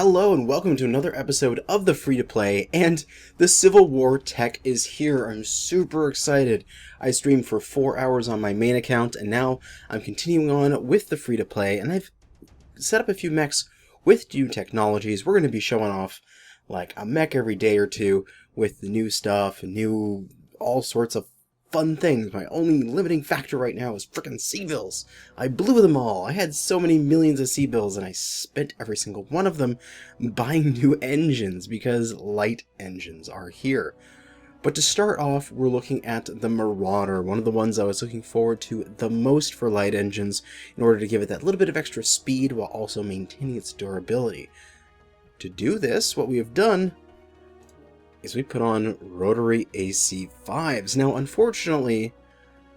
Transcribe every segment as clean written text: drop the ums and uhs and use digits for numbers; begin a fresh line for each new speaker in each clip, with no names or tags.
Hello and welcome to another episode of the Free-to-Play, and the Civil War tech is here. I'm super excited. I streamed for 4 hours on my main account, and now I'm continuing on with the Free-to-Play, and I've set up a few mechs with new technologies. We're going to be showing off like a mech every day or two with the new stuff, new all sorts of fun things. My only limiting factor right now is frickin' C-bills. I blew them all. I had so many millions of C-bills and I spent every single one of them buying new engines because light engines are here. But to start off, we're looking at the Marauder, one of the ones I was looking forward to the most for light engines in order to give it that little bit of extra speed while also maintaining its durability. To do this, what we have done is we put on Rotary AC5s. Now, unfortunately,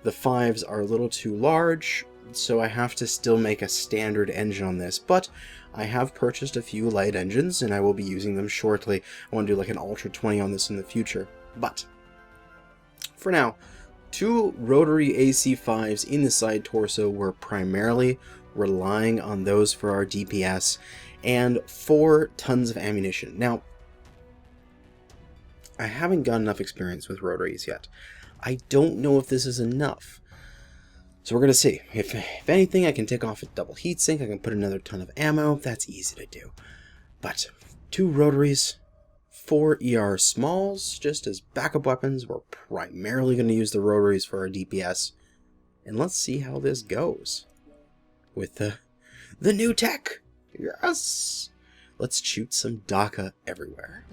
the 5s are a little too large, so I have to still make a standard engine on this, but I have purchased a few light engines, and I will be using them shortly. I want to do like an Ultra 20 on this in the future, but for now, 2 Rotary AC5s in the side torso. We're primarily relying on those for our DPS, and 4 tons of ammunition. Now, I haven't got enough experience with rotaries yet. I don't know if this is enough. So we're going to see. If anything, I can take off a double heatsink. I can put another ton of ammo. That's easy to do. But 2 rotaries, 4 ER smalls, just as backup weapons. We're primarily going to use the rotaries for our DPS. And let's see how this goes with the new tech. Yes! Let's shoot some DACA everywhere.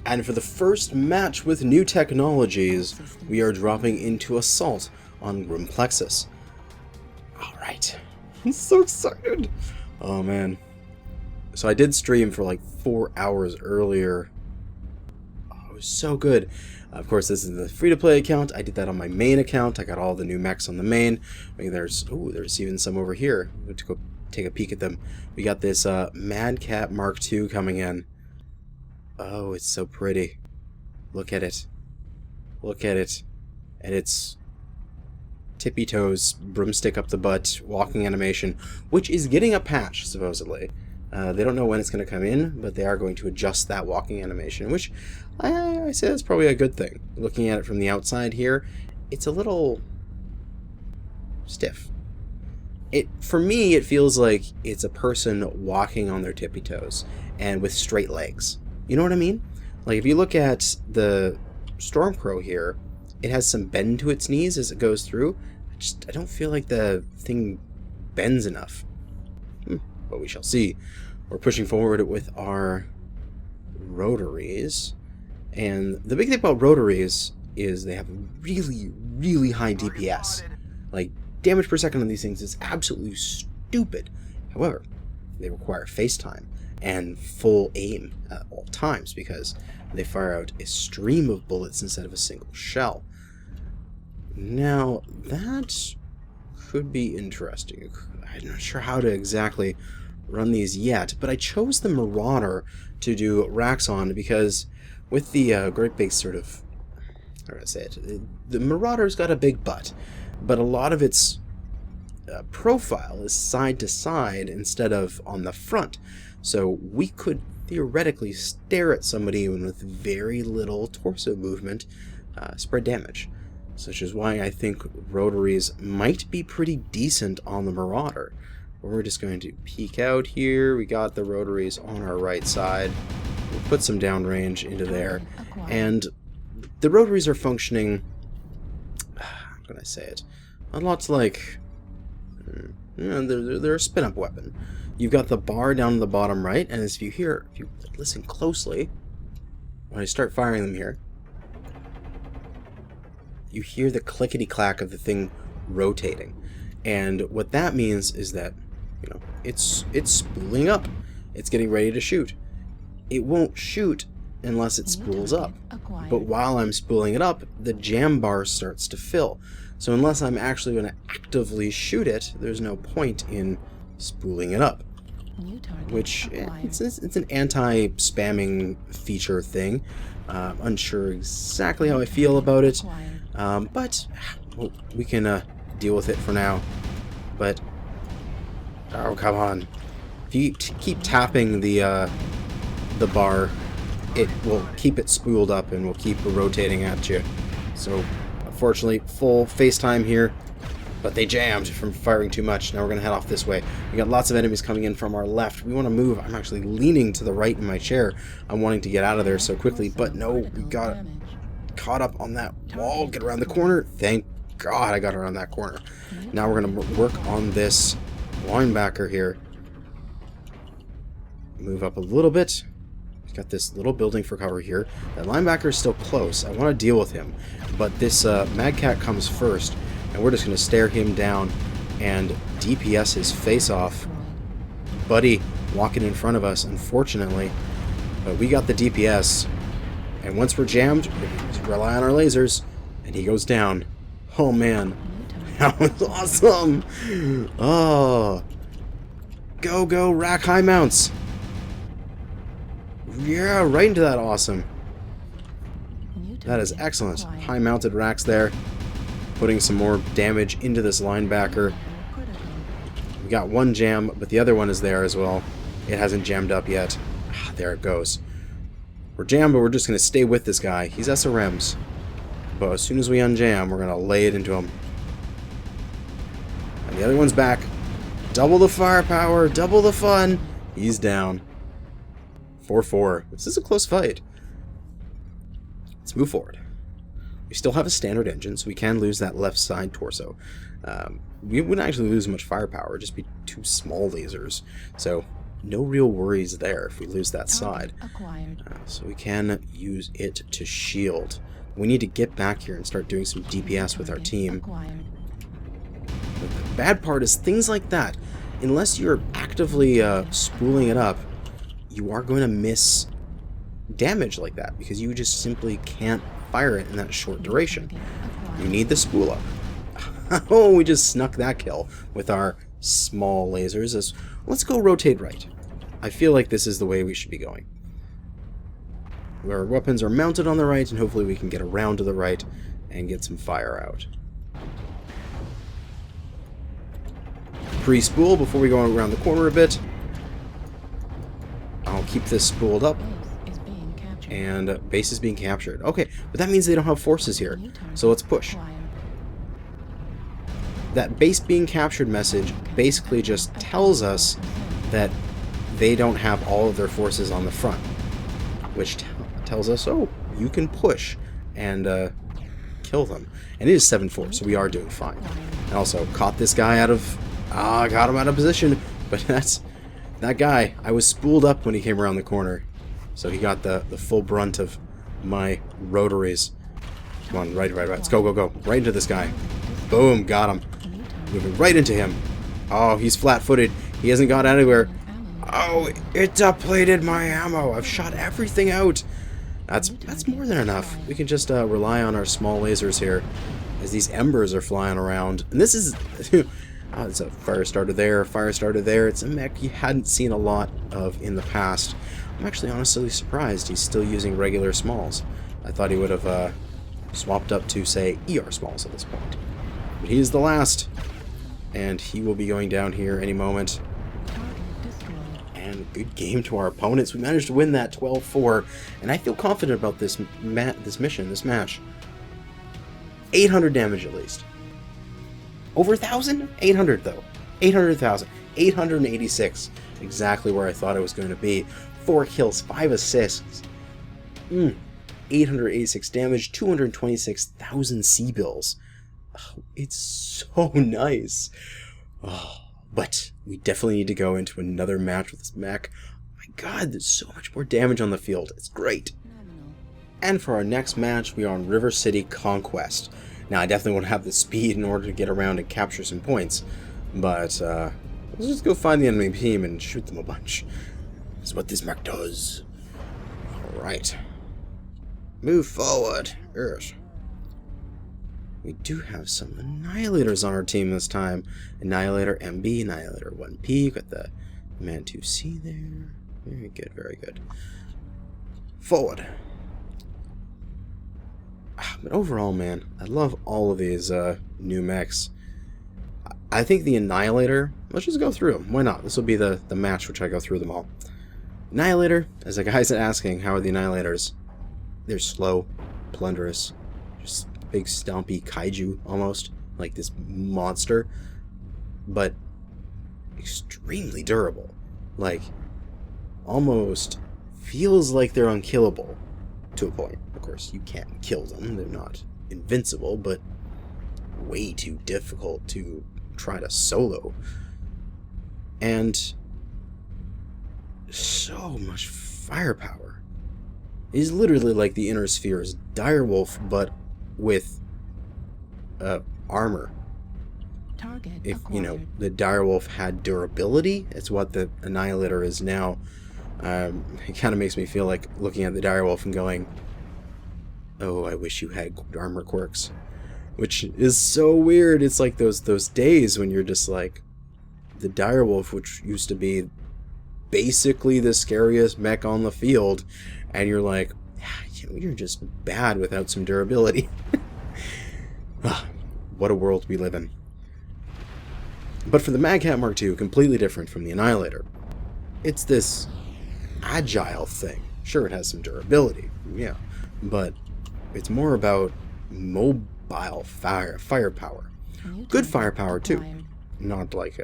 And for the first match with new technologies, we are dropping into Assault on Grim Plexus. Alright. I'm so excited! Oh man. So I did stream for like 4 hours earlier. Oh, it was so good. Of course, this is the free-to-play account. I did that on my main account. I got all the new mechs on the main. I mean, there's even some over here. I'm going to go take a peek at them. We got this Mad Cat Mark II coming in. Oh, it's so pretty. Look at it. Look at it. And it's tippy toes, broomstick up the butt, walking animation, which is getting a patch, supposedly. They don't know when it's going to come in, but they are going to adjust that walking animation, which I say that's probably a good thing. Looking at it from the outside here, it's a little stiff. For me, it feels like it's a person walking on their tippy toes and with straight legs. You know what I mean? Like, if you look at the Stormcrow here, it has some bend to its knees as it goes through. I don't feel like the thing bends enough. But we shall see. We're pushing forward with our rotaries. And the big thing about rotaries is they have really, really high DPS. Like, damage per second on these things is absolutely stupid. However, they require face time and full aim at all times because they fire out a stream of bullets instead of a single shell. Now, that could be interesting. I'm not sure how to exactly run these yet, but I chose the Marauder to do racks on because with the great big sort of, how do I say it, the Marauder's got a big butt, but a lot of its profile is side to side instead of on the front. So we could theoretically stare at somebody with very little torso movement, spread damage. Such is why I think rotaries might be pretty decent on the Marauder. We're just going to peek out here. We got the rotaries on our right side. We'll put some downrange into there. And the rotaries are functioning, how can I say it? A lot like, they're a spin-up weapon. You've got the bar down the bottom right, and as if you listen closely, when I start firing them here, you hear the clickety-clack of the thing rotating. And what that means is that, you know, it's spooling up. It's getting ready to shoot. It won't shoot unless it spools up. But while I'm spooling it up, the jam bar starts to fill. So unless I'm actually going to actively shoot it, there's no point in spooling it up. Which, it's an anti-spamming feature thing. Unsure exactly how I feel about it, but we can deal with it for now. But, oh, come on. If If you keep tapping the bar, it will keep it spooled up and will keep rotating at you. So, unfortunately, full FaceTime here, but they jammed from firing too much. Now we're going to head off this way. We got lots of enemies coming in from our left. We want to move. I'm actually leaning to the right in my chair. I'm wanting to get out of there so quickly, but no, we got caught up on that wall. Get around the corner. Thank God I got around that corner. Now we're going to work on this linebacker here. Move up a little bit. Got this little building for cover here. That linebacker is still close. I want to deal with him, but this Mad Cat comes first, and we're just going to stare him down and DPS his face off. Buddy walking in front of us, unfortunately, but we got the DPS, and once we're jammed, we rely on our lasers, and he goes down. Oh man, that was awesome! Oh, go rack high mounts! Yeah, right into that awesome. That is excellent. High mounted racks there. Putting some more damage into this linebacker. We got one jam, but the other one is there as well. It hasn't jammed up yet. Ah, there it goes. We're jammed, but we're just going to stay with this guy. He's SRMs. But as soon as we unjam, we're going to lay it into him. And the other one's back. Double the firepower, double the fun. He's down. 4-4. This is a close fight. Let's move forward. We still have a standard engine, so we can lose that left side torso. We wouldn't actually lose much firepower, it'd just be two small lasers. So, no real worries there if we lose that side. So we can use it to shield. We need to get back here and start doing some DPS with our team. But the bad part is things like that. Unless you're actively spooling it up, you are going to miss damage like that because you just simply can't fire it in that short duration. You need the spool up. Oh, we just snuck that kill with our small lasers. Let's go rotate right. I feel like this is the way we should be going. Our weapons are mounted on the right, and hopefully we can get around to the right and get some fire out. Pre-spool before we go around the corner a bit. I'll keep this spooled up. And base is being captured. Okay, but that means they don't have forces here. So let's push. That base being captured message basically just tells us that they don't have all of their forces on the front. Which tells us, oh, you can push and kill them. And it is 7-4, so we are doing fine. And also, caught this guy out of... got him out of position. But that guy, I was spooled up when he came around the corner. So he got the full brunt of my rotaries. Come on, right. Let's go. Right into this guy. Boom, got him. Moving right into him. Oh, he's flat-footed. He hasn't got anywhere. Oh, it depleted my ammo. I've shot everything out. That's more than enough. We can just rely on our small lasers here as these embers are flying around. And this is... it's a fire starter there, It's a mech you hadn't seen a lot of in the past. I'm actually honestly surprised he's still using regular smalls. I thought he would have swapped up to, say, ER smalls at this point. But he is the last. And he will be going down here any moment. And good game to our opponents. We managed to win that 12-4. And I feel confident about this match. 800 damage at least. Over 1,000? 800 though. 800,000. 886. Exactly where I thought it was going to be. 4 kills, 5 assists. 886 damage, 226,000 C-bills. Oh, it's so nice. Oh, but we definitely need to go into another match with this mech. Oh my god, there's so much more damage on the field. It's great. And for our next match, we are on River City Conquest. Now, I definitely want to have the speed in order to get around and capture some points. But, let's just go find the enemy team and shoot them a bunch. That's what this mech does. Alright. Move forward. Yes. We do have some Annihilators on our team this time. Annihilator MB, Annihilator 1P. Got the Man 2C there. Very good, very good. Forward. But overall, man, I love all of these new mechs. I think the Annihilator, let's just go through them. Why not? This will be the match which I go through them all. Annihilator, as the guy's asking, how are the Annihilators? They're slow, plunderous, just big stompy kaiju almost, like this monster, but extremely durable. Like, almost feels like they're unkillable to a point. Of course, you can't kill them, they're not invincible, but way too difficult to try to solo. And so much firepower. He's literally like the Inner Sphere's direwolf, but with armor.
Target
If
acquired.
you know the direwolf had durability, it's what the Annihilator is now. It kind of makes me feel like looking at the direwolf and going, "Oh, I wish you had armor quirks," which is so weird. It's like those days when you're just like, the direwolf, which used to be basically the scariest mech on the field, and you're like, you're just bad without some durability. What a world we live in. But for the Magcat Mark II, completely different from the Annihilator. It's this agile thing. Sure, it has some durability, yeah, but it's more about mobile firepower. Good firepower too, not like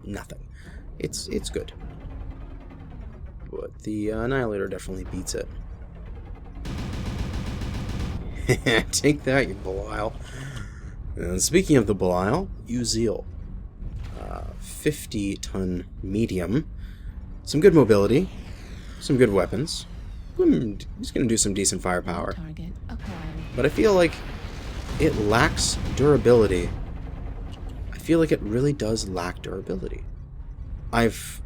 nothing. It's good, but the Annihilator definitely beats it. Take that, you Belial. And speaking of the Belial, Uziel, 50-ton medium, some good mobility, some good weapons. He's going to do some decent firepower.
Target acquired.
But I feel like it lacks durability. I feel like it really does lack durability. I've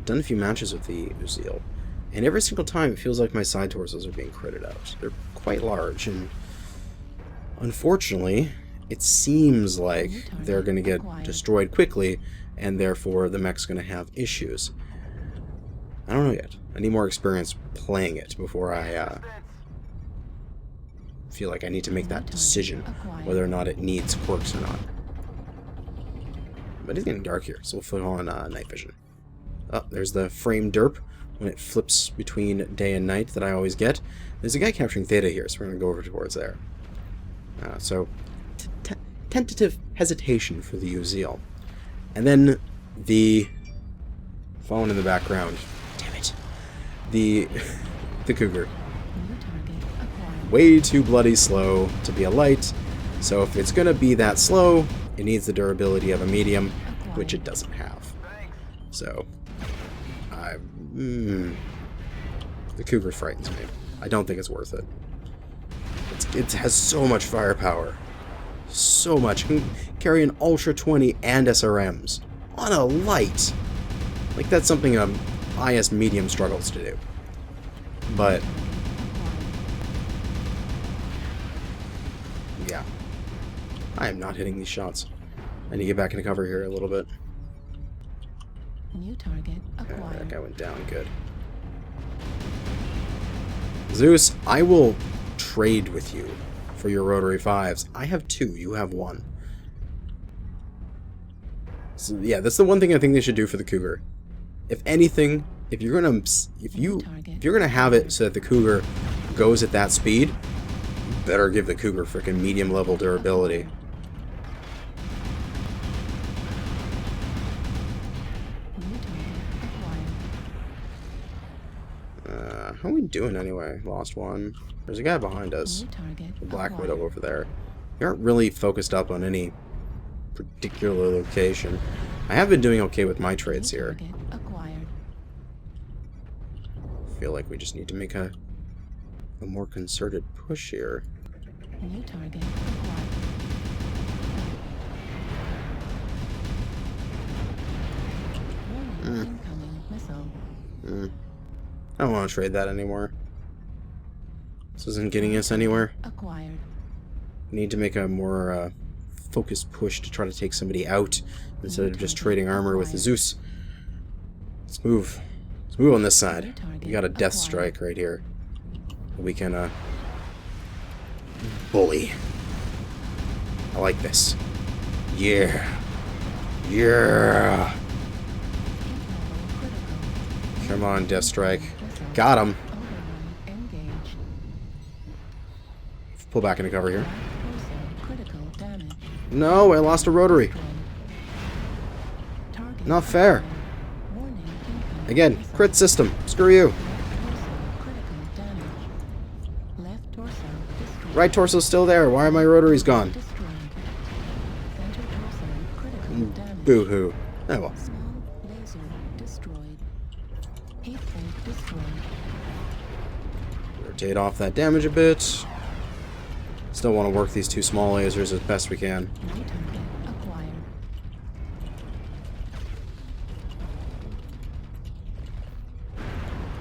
done a few matches with the Uziel, and every single time it feels like my side torsos are being critted out. They're quite large, and unfortunately, it seems like they're going to get destroyed quickly, and therefore the mech's going to have issues. I don't know yet. I need more experience playing it before I feel like I need to make that decision, whether or not it needs quirks or not. But it's getting dark here, so we'll flip on night vision. Oh, there's the frame derp when it flips between day and night that I always get. There's a guy capturing theta here, so we're going to go over towards there. So, tentative hesitation for the Uziel. And then the phone in the background. Damn it. The Cougar.
New target acquired.
Way too bloody slow to be a light. So if it's going to be that slow, it needs the durability of a medium, which it doesn't have. So, the Cougar frightens me. I don't think it's worth it. It has so much firepower. So much. It can carry an Ultra 20 and SRMs on a light. Like, that's something a IS medium struggles to do. But, yeah. I am not hitting these shots. I need to get back into cover here a little bit.
New target acquired.
That guy went down good. Zeus, I will trade with you for your Rotary 5s. I have 2, you have 1. So yeah, that's the one thing I think they should do for the Cougar. If anything, if you're gonna have it so that the Cougar goes at that speed, you better give the Cougar freaking medium level durability. How are we doing anyway? Lost one. There's a guy behind us. The Black Widow over there. We aren't really focused up on any particular location. I have been doing okay with my trades here. I feel like we just need to make a more concerted push here.
New target acquired. Incoming missile.
I don't want to trade that anymore. This isn't getting us anywhere.
Acquired.
We need to make a more focused push to try to take somebody out instead of just trading armor with the Zeus. Let's move. Let's move on this side. We got a death strike right here. We can bully. I like this. Yeah. Yeah. Come on, Death Strike. Got him. Pull back into cover here. No, I lost a rotary. Not fair. Again, crit system. Screw you. Right torso's still there. Why are my rotaries gone? Boo-hoo. Oh well. Rotate off that damage a bit. Still want to work these two small lasers as best we can.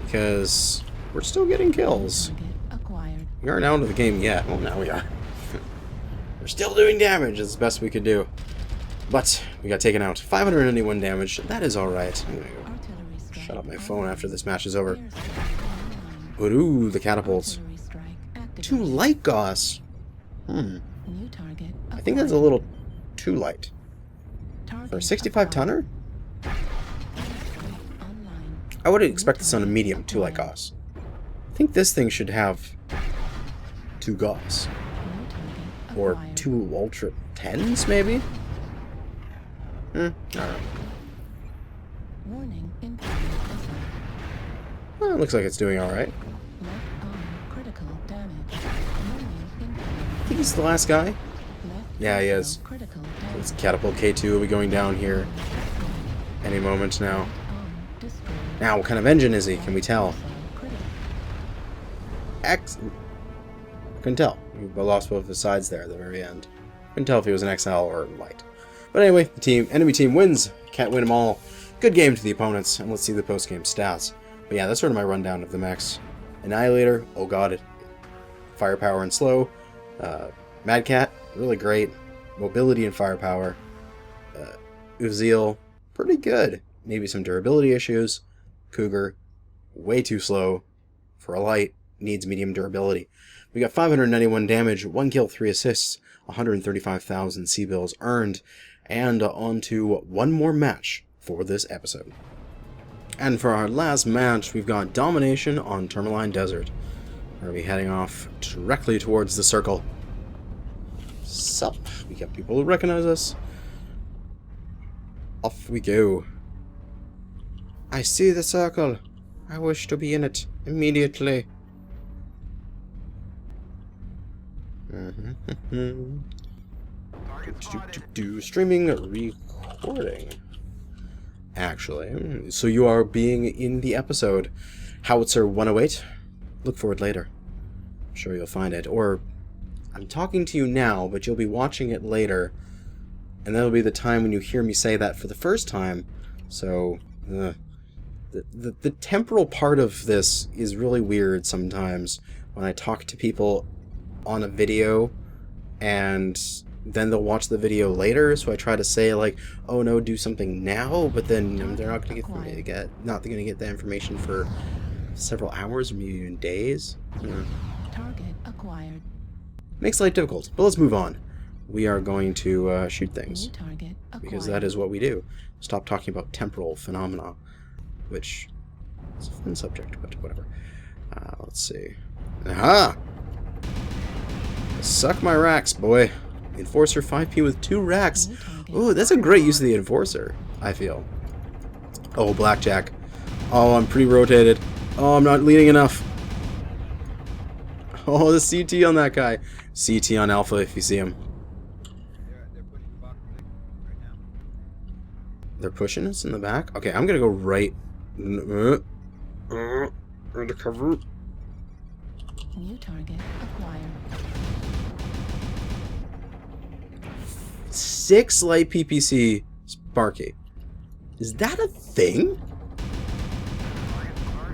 Because we're still getting kills. We aren't out of the game yet. Well, now we are. We're still doing damage as best we could do. But we got taken out. 591 damage. That is alright. I'm gonna go shut up my phone after this match is over. Ooh, the catapults. 2 light Gauss. I think that's a little too light. For a 65 tonner? I would expect this on a medium, 2 light Gauss. I think this thing should have 2 Gauss. Or 2 Ultra 10s, maybe? I don't know. Well, it looks like it's doing alright. I think he's the last guy. Yeah, he is. This catapult K2 will be going down here any moment now. Now, what kind of engine is he? Can we tell? X. Couldn't tell. We lost both of his sides there at the very end. Couldn't tell if he was an XL or light. But anyway, the enemy team wins. Can't win them all. Good game to the opponents, and let's see the post-game stats. But yeah, that's sort of my rundown of the mechs. Annihilator, oh god, firepower and slow. Mad Cat, really great. Mobility and firepower. Uziel, pretty good. Maybe some durability issues. Cougar, way too slow. For a light, needs medium durability. We got 591 damage, 1 kill, 3 assists, 135,000 C-bills earned, and on to one more match for this episode. And for our last match, we've got Domination on Tourmaline Desert. We're going to be heading off directly towards the circle. Sup? We got people who recognize us. Off we go. I see the circle. I wish to be in it immediately. Streaming recording. Actually, so you are being in the episode. Howitzer 108. Look for it later. I'm sure you'll find it. Or I'm talking to you now, but you'll be watching it later, and that'll be the time when you hear me say that for the first time. So the temporal part of this is really weird sometimes when I talk to people on a video and then they'll watch the video later, so I try to say like, oh no, do something now, but then they're not going to get the information for several hours or maybe even days.
Target acquired.
Makes life difficult, but let's move on. We are going to shoot things,
Target acquired.
because that is what we do. Stop talking about temporal phenomena, which is a fun subject, but whatever. Let's see. Aha! Suck my racks, boy. Enforcer 5P with 2 racks. Ooh, that's a great use of the Enforcer, I feel. Oh, Blackjack. Oh, I'm pre-rotated. Oh, I'm not leading enough. Oh, the CT on that guy. CT on Alpha if you see him. They're pushing us in the back? Okay, I'm gonna go right. Undercover.
New target acquired.
6 light PPC Sparky. Is that a thing?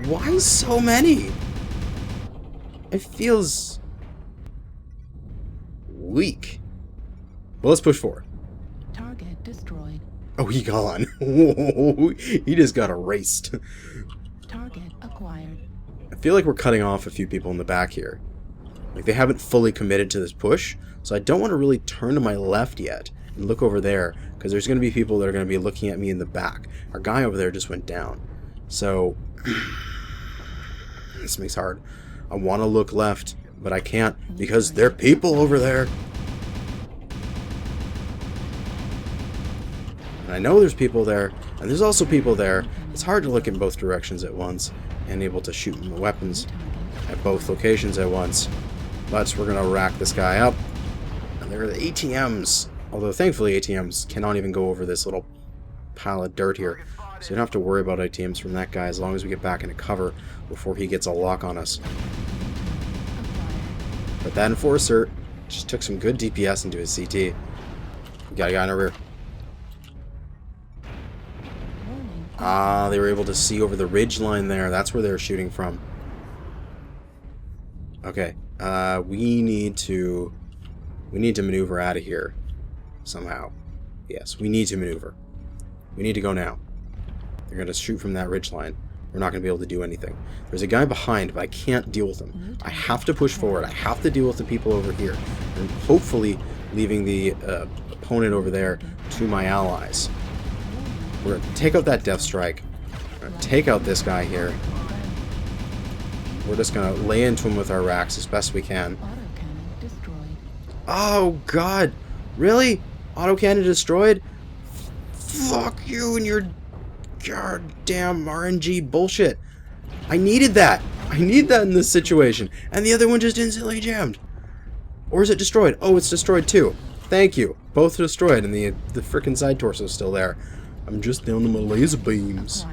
Why so many? It feels weak. Well, let's push forward.
Target destroyed.
Oh, he gone. He just got erased.
Target acquired.
I feel like we're cutting off a few people in the back here. Like, they haven't fully committed to this push, so I don't want to really turn to my left yet and look over there, because there's going to be people that are going to be looking at me in the back. Our guy over there just went down. So, this makes it hard. I want to look left, but I can't, because there are people over there. And I know there's people there, and there's also people there. It's hard to look in both directions at once, and able to shoot weapons at both locations at once. But we're going to rack this guy up. And there are the ATMs. Although, thankfully, ATMs cannot even go over this little pile of dirt here. So you don't have to worry about ATMs from that guy as long as we get back into cover before he gets a lock on us. But that Enforcer just took some good DPS into his CT. We got a guy in our rear. Ah, they were able to see over the ridge line there. That's where they were shooting from. Okay, we need to maneuver out of here somehow. Yes, we need to maneuver. We need to go now. They're going to shoot from that ridge line. We're not going to be able to do anything. There's a guy behind, but I can't deal with him. I have to push forward. I have to deal with the people over here, and hopefully leaving the opponent over there to my allies. We're going to take out that Death Strike. We're going to take out this guy here. We're just going to lay into him with our racks as best we can. Oh, God. Really? Autocannon destroyed? Fuck you and your goddamn RNG bullshit. I needed that. I need that in this situation. And the other one just instantly jammed. Or is it destroyed? Oh, it's destroyed too. Thank you. Both destroyed, and the frickin' side torso is still there. I'm just down to my laser beams.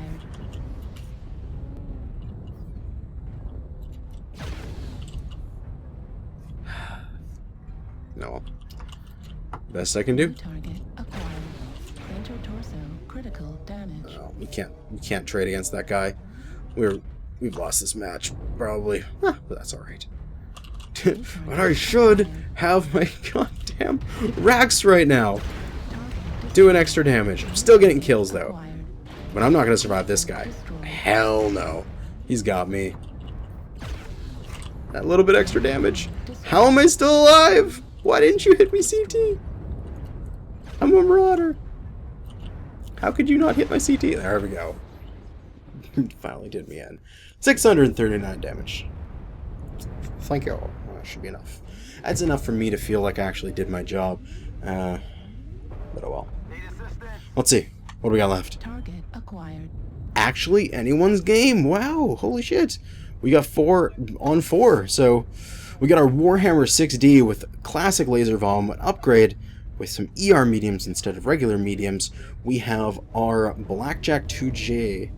No. Best I can do.
Target acquired. Center torso critical damage.
Oh, we can't trade against that guy. We've lost this match probably. But that's all right. But I should have my goddamn racks right now. Doing extra damage. I'm still getting kills though. But I'm not gonna survive this guy. Hell no. He's got me. That little bit extra damage. How am I still alive? Why didn't you hit me, CT? I'm a Marauder. How could you not hit my CT? There we go. Finally did me in. 639 damage. Thank you. Well, that should be enough. That's enough for me to feel like I actually did my job. But oh well. Let's see. What do we got left?
Target acquired.
Actually, anyone's game. Wow. Holy shit. We got 4 on 4. So we got our Warhammer 6D with classic laser volume, an upgrade with some ER mediums instead of regular mediums. We have our Blackjack 2J.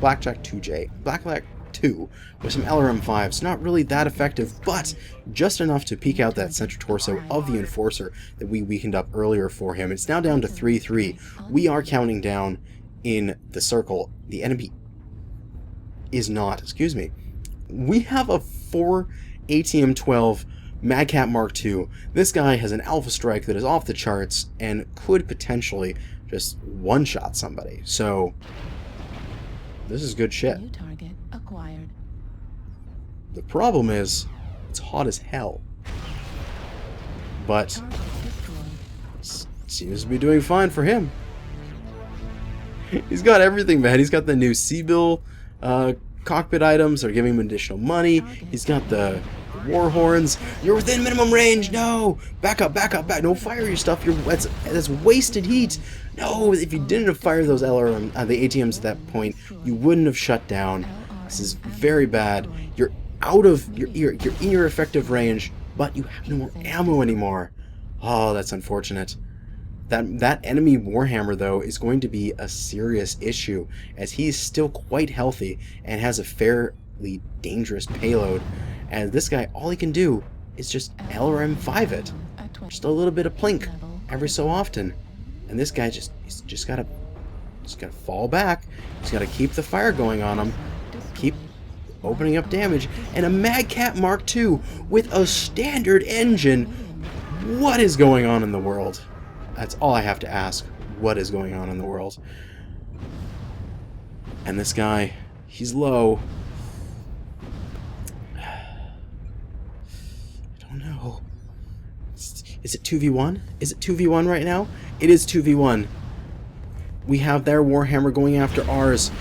Blackjack 2 with some LRM5s. Not really that effective, but just enough to peek out that center torso of the Enforcer that we weakened up earlier for him. It's now down to 3-3. We are counting down in the circle. The enemy is not. Excuse me. We have a 4 ATM-12 Madcat Mark II. This guy has an Alpha Strike that is off the charts and could potentially just one-shot somebody. So this is good shit.
New target acquired.
The problem is, it's hot as hell. But seems to be doing fine for him. He's got everything, man. He's got the new Seabill cockpit items that are giving him additional money. He's got the war horns. You're within minimum range. No, back up, back up, back. No, fire your stuff. That's wasted heat. No, if you didn't have fired those LRM, the ATMs at that point, you wouldn't have shut down. This is very bad. You're out of you're in your effective range, but you have no more ammo anymore. Oh, that's unfortunate. That enemy Warhammer, though, is going to be a serious issue, as he's still quite healthy and has a fairly dangerous payload. And this guy, all he can do is just LRM5 it. Just a little bit of plink every so often. And this guy he's just gotta fall back. He's gotta keep the fire going on him. Keep opening up damage. And a Madcat Mark II with a standard engine. What is going on in the world? That's all I have to ask. What is going on in the world? And this guy, he's low. I don't know. Is it 2v1? Is it 2v1 right now? It is 2v1. We have their Warhammer going after ours.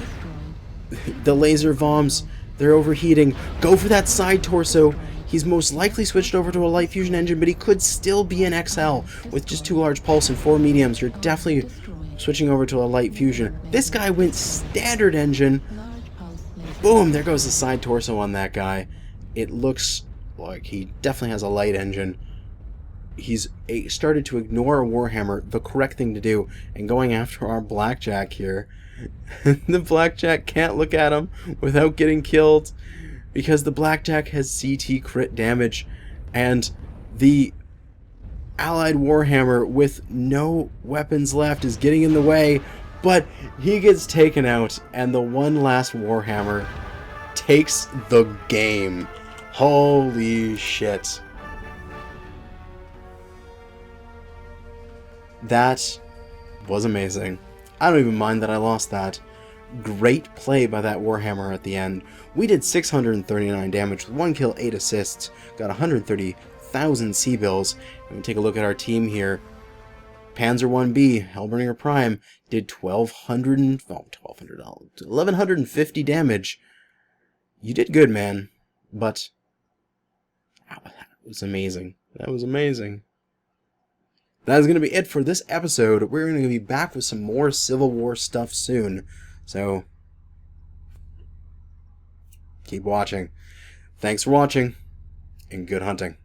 The laser bombs, they're overheating. Go for that side torso. He's most likely switched over to a light fusion engine, but he could still be an XL with just 2 large pulse and 4 mediums. You're definitely switching over to a light fusion. This guy went standard engine. Boom, there goes the side torso on that guy. It looks like he definitely has a light engine. He's started to ignore a Warhammer, the correct thing to do, and going after our Blackjack here. The Blackjack can't look at him without getting killed, because the Blackjack has CT crit damage, and the allied Warhammer with no weapons left is getting in the way, but he gets taken out, and the one last Warhammer takes the game. Holy shit. That was amazing. I don't even mind that I lost that. Great play by that Warhammer at the end. We did 639 damage with 1 kill, 8 assists, got 130,000 C-bills. And we take a look at our team here. Panzer 1B, Hellbringer Prime, did 1,150 damage. You did good, man. But that was amazing. That was amazing. That is going to be it for this episode. We're going to be back with some more Civil War stuff soon. So, keep watching. Thanks for watching, and good hunting.